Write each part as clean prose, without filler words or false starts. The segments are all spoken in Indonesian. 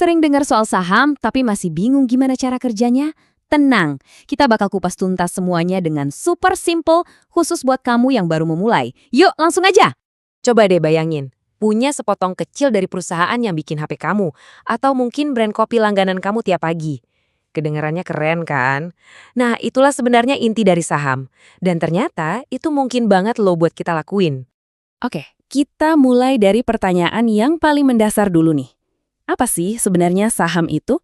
Sering dengar soal saham, tapi masih bingung gimana cara kerjanya? Tenang, kita bakal kupas tuntas semuanya dengan super simple, khusus buat kamu yang baru memulai. Yuk, langsung aja! Coba deh bayangin, punya sepotong kecil dari perusahaan yang bikin HP kamu, atau mungkin brand kopi langganan kamu tiap pagi. Kedengarannya keren kan? Nah, itulah sebenarnya inti dari saham. Dan ternyata itu mungkin banget loh buat kita lakuin. Oke, kita mulai dari pertanyaan yang paling mendasar dulu nih. Apa sih sebenarnya saham itu?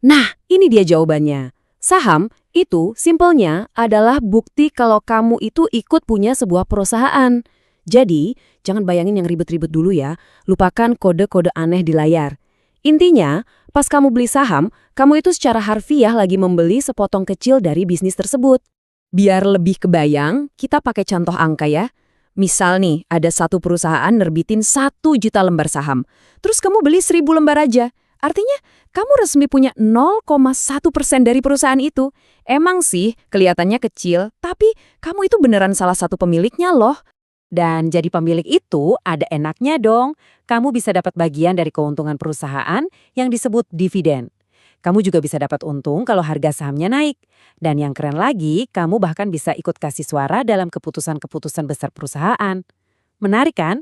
Nah, ini dia jawabannya. Saham itu simpelnya adalah bukti kalau kamu itu ikut punya sebuah perusahaan. Jadi, jangan bayangin yang ribet-ribet dulu ya. Lupakan kode-kode aneh di layar. Intinya, pas kamu beli saham, kamu itu secara harfiah lagi membeli sepotong kecil dari bisnis tersebut. Biar lebih kebayang, kita pakai contoh angka ya. Misal nih, ada satu perusahaan nerbitin 1 juta lembar saham. Terus kamu beli 1.000 lembar aja. Artinya, kamu resmi punya 0,1% dari perusahaan itu. Emang sih, kelihatannya kecil, tapi kamu itu beneran salah satu pemiliknya loh. Dan jadi pemilik itu ada enaknya dong. Kamu bisa dapat bagian dari keuntungan perusahaan yang disebut dividen. Kamu juga bisa dapat untung kalau harga sahamnya naik. Dan yang keren lagi, kamu bahkan bisa ikut kasih suara dalam keputusan-keputusan besar perusahaan. Menarik kan?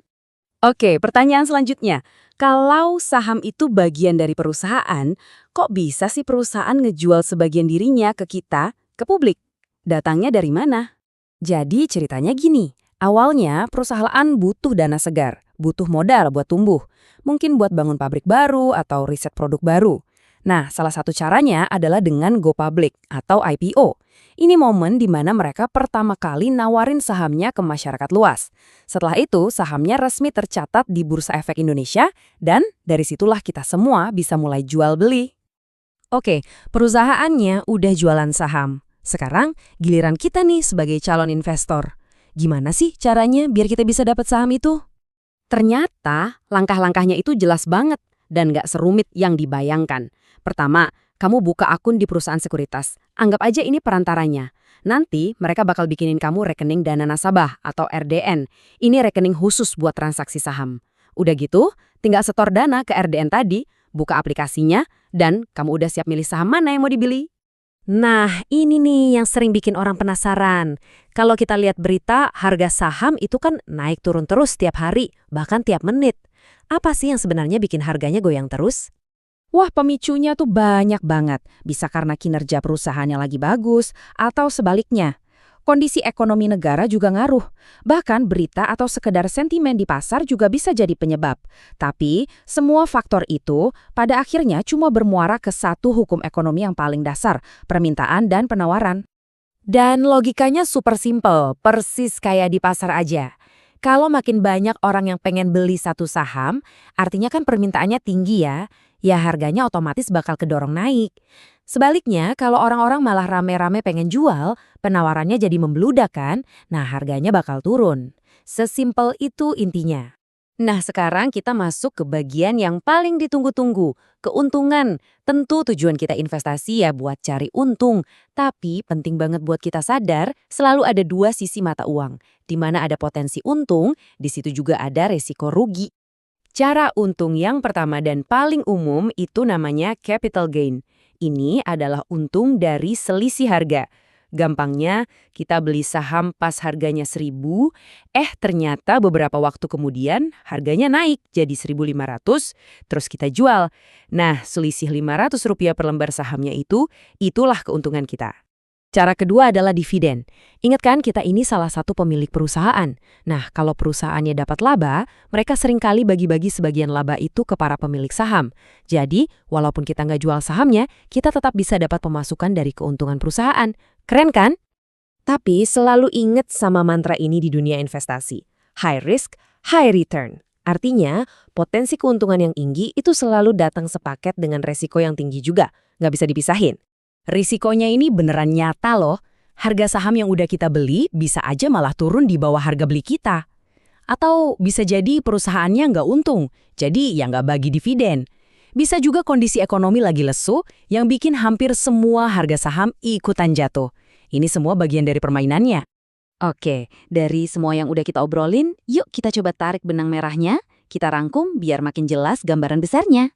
Oke, pertanyaan selanjutnya. Kalau saham itu bagian dari perusahaan, kok bisa sih perusahaan ngejual sebagian dirinya ke kita, ke publik? Datangnya dari mana? Jadi ceritanya gini, awalnya perusahaan butuh dana segar, butuh modal buat tumbuh. Mungkin buat bangun pabrik baru atau riset produk baru. Nah, salah satu caranya adalah dengan go public atau IPO. Ini momen di mana mereka pertama kali nawarin sahamnya ke masyarakat luas. Setelah itu, sahamnya resmi tercatat di Bursa Efek Indonesia dan dari situlah kita semua bisa mulai jual beli. Oke, perusahaannya udah jualan saham. Sekarang giliran kita nih sebagai calon investor. Gimana sih caranya biar kita bisa dapat saham itu? Ternyata langkah-langkahnya itu jelas banget dan nggak serumit yang dibayangkan. Pertama, kamu buka akun di perusahaan sekuritas. Anggap aja ini perantaranya. Nanti mereka bakal bikinin kamu rekening dana nasabah atau RDN. Ini rekening khusus buat transaksi saham. Udah gitu, tinggal setor dana ke RDN tadi, buka aplikasinya, dan kamu udah siap milih saham mana yang mau dibeli. Nah, ini nih yang sering bikin orang penasaran. Kalau kita lihat berita, harga saham itu kan naik turun terus tiap hari, bahkan tiap menit. Apa sih yang sebenarnya bikin harganya goyang terus? Wah, pemicunya tuh banyak banget. Bisa karena kinerja perusahaannya lagi bagus, atau sebaliknya. Kondisi ekonomi negara juga ngaruh. Bahkan berita atau sekedar sentimen di pasar juga bisa jadi penyebab. Tapi, semua faktor itu pada akhirnya cuma bermuara ke satu hukum ekonomi yang paling dasar, permintaan dan penawaran. Dan logikanya super simple, persis kayak di pasar aja. Kalau makin banyak orang yang pengen beli satu saham, artinya kan permintaannya tinggi ya harganya otomatis bakal kedorong naik. Sebaliknya, kalau orang-orang malah rame-rame pengen jual, penawarannya jadi membludak kan, nah harganya bakal turun. Sesimpel itu intinya. Nah, sekarang kita masuk ke bagian yang paling ditunggu-tunggu, keuntungan. Tentu tujuan kita investasi ya buat cari untung, tapi penting banget buat kita sadar selalu ada dua sisi mata uang. Di mana ada potensi untung, di situ juga ada resiko rugi. Cara untung yang pertama dan paling umum itu namanya capital gain. Ini adalah untung dari selisih harga. Gampangnya, kita beli saham pas harganya 1.000, ternyata beberapa waktu kemudian harganya naik jadi 1.500, terus kita jual. Nah, selisih Rp500 per lembar sahamnya itulah keuntungan kita. Cara kedua adalah dividen. Ingat kan kita ini salah satu pemilik perusahaan. Nah, kalau perusahaannya dapat laba, mereka seringkali bagi-bagi sebagian laba itu ke para pemilik saham. Jadi, walaupun kita nggak jual sahamnya, kita tetap bisa dapat pemasukan dari keuntungan perusahaan. Keren kan? Tapi selalu ingat sama mantra ini di dunia investasi. High risk, high return. Artinya, potensi keuntungan yang tinggi itu selalu datang sepaket dengan resiko yang tinggi juga. Nggak bisa dipisahin. Risikonya ini beneran nyata loh. Harga saham yang udah kita beli bisa aja malah turun di bawah harga beli kita. Atau bisa jadi perusahaannya nggak untung, jadi ya nggak bagi dividen. Bisa juga kondisi ekonomi lagi lesu yang bikin hampir semua harga saham ikutan jatuh. Ini semua bagian dari permainannya. Oke, dari semua yang udah kita obrolin, yuk kita coba tarik benang merahnya, kita rangkum biar makin jelas gambaran besarnya.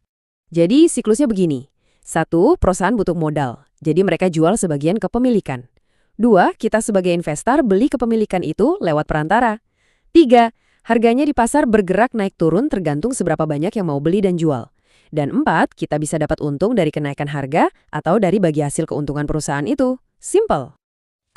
Jadi siklusnya begini. 1. Perusahaan butuh modal, jadi mereka jual sebagian kepemilikan. 2. Kita sebagai investor beli kepemilikan itu lewat perantara. 3. Harganya di pasar bergerak naik turun tergantung seberapa banyak yang mau beli dan jual. Dan 4. Kita bisa dapat untung dari kenaikan harga atau dari bagi hasil keuntungan perusahaan itu. Simple.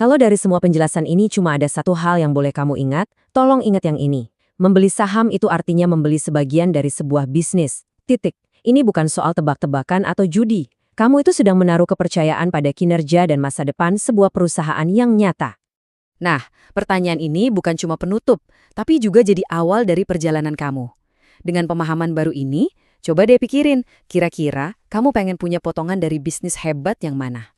Kalau dari semua penjelasan ini cuma ada satu hal yang boleh kamu ingat, tolong ingat yang ini. Membeli saham itu artinya membeli sebagian dari sebuah bisnis. Titik. Ini bukan soal tebak-tebakan atau judi. Kamu itu sedang menaruh kepercayaan pada kinerja dan masa depan sebuah perusahaan yang nyata. Nah, pertanyaan ini bukan cuma penutup, tapi juga jadi awal dari perjalanan kamu. Dengan pemahaman baru ini, coba deh pikirin, kira-kira kamu pengen punya potongan dari bisnis hebat yang mana?